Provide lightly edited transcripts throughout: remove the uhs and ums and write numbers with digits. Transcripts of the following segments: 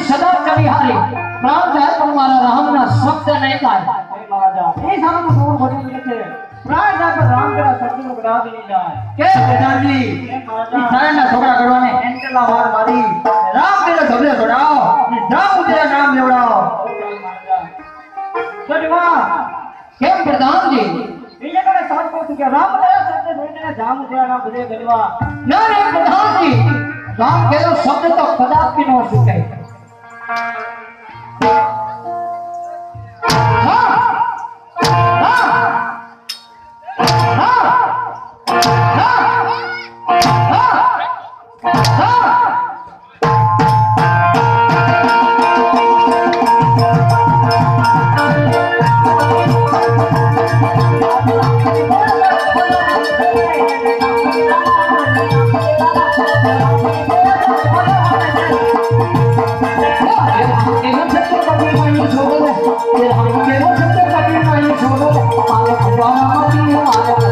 સદા કરિહારી પ્રાણ જાય પણ મારા રામના શબ્દ નહીં થાય એ સારું દૂર ભરી છે પ્રાણ જાય પણ રામ તેરા શબ્દનો ગ્રાહ નહીં જાય કે પ્રધાનજી ઈ સારાના છોકરા કરવાને એન્ટલા વાર મારી રામ તેરો ઢબલે છોડાવો ને રામ તેરા નામ લેવડાવો સજવા કેમ પ્રધાનજી બીજે કરે સાથ કહું કે રામ તેરા શબ્દ છોડીને જામ તેરા નામ બધે ગણવા ના રે પ્રધાનજી રામ કેરો શબ્દ તો કદાપી ન સુકે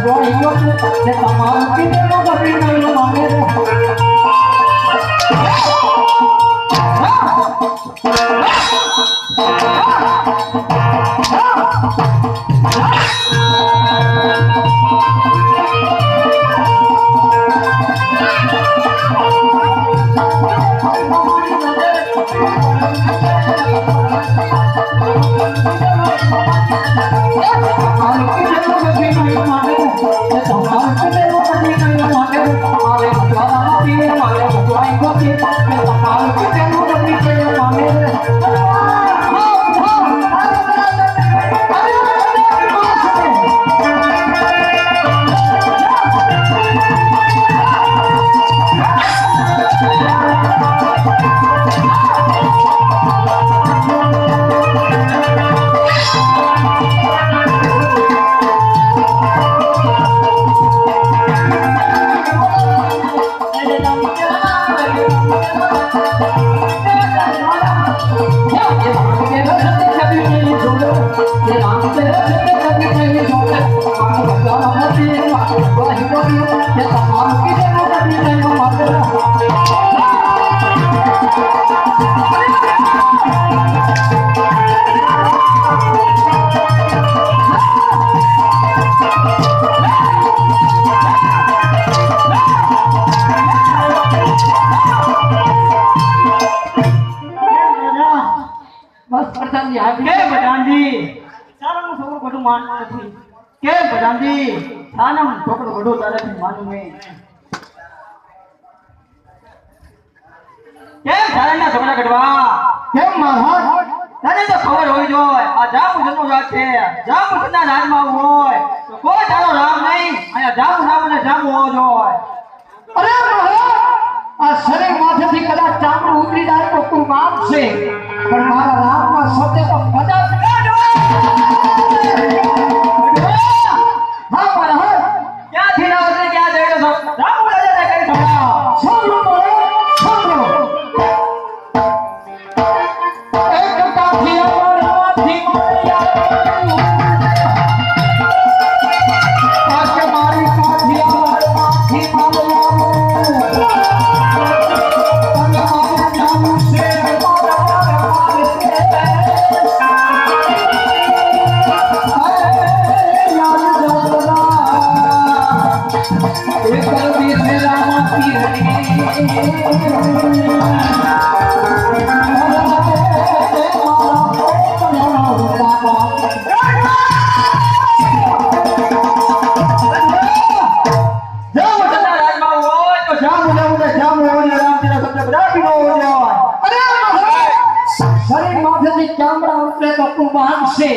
छोड़ो ये तमाम की दिलों कभी नहीं माने के बजांदी सारंग सोर बडू मान નથી કે બજાંદી સાનમ છોકરો બડો તારાથી માનું મે કેમ સારંગના છોકરા કડવા કેમ મહારાજ તને તો ખબર હોય જોય આ જામુજનો રાજ છે જામુજના રાજમાં હોય તો કોઈ તારો રામ નહીં આયા જામુ રામને જામુ હોવો જોય અરે મહારાજ આ શરીર માથેથી કદાચ ચામડું ઉતરી જાય તો તું માપ છે પણ મારા રામમાં સત્ય તો કદાચ હા મહારાજ ક્યાંથી લાવો છે ક્યાં જઈને છો રામ રાજાને કઈ સંભળાવો સાંભળો સાંભળો એક કાઠી અમારાથી મારી મારી કાઠી અમારાથી ચામડા ઉતરે તો તું બાંધશે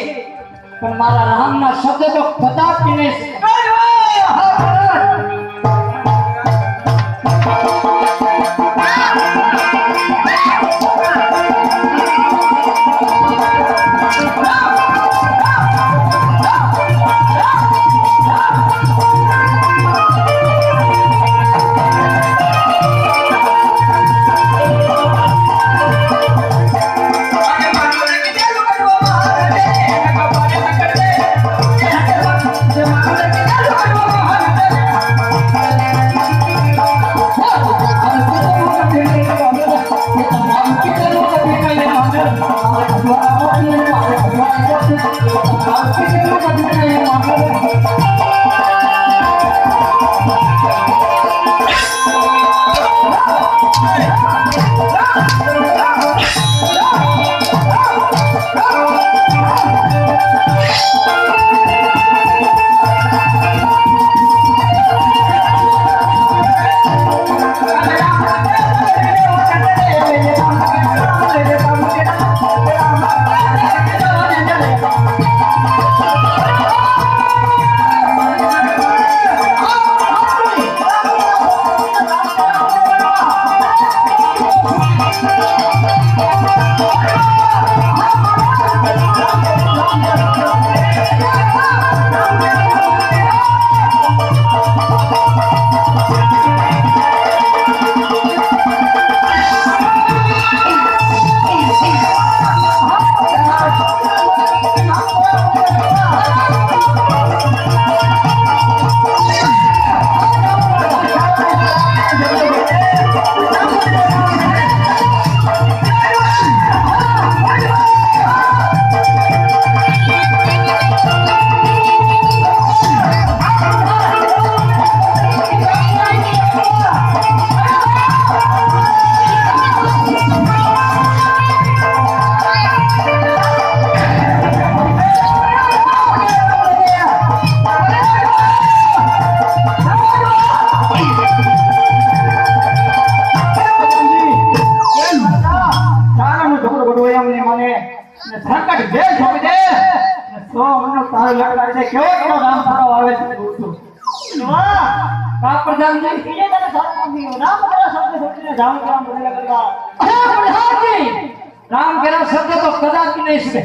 પણ મારા રામના શબ્દ તો કદાપી નહીં Come on, મને કેવો કેવો રામ તારો આવે છે દોસ્તો વાહ કા પ્રધાનજી બીજે તને સારું નથી રામ તારા શબ્દ છોડીને જાઉં કેમ બોલે કરવા અરે પ્રધાનજી રામ કેરા શબ્દ તો કદાચ નહીં સુને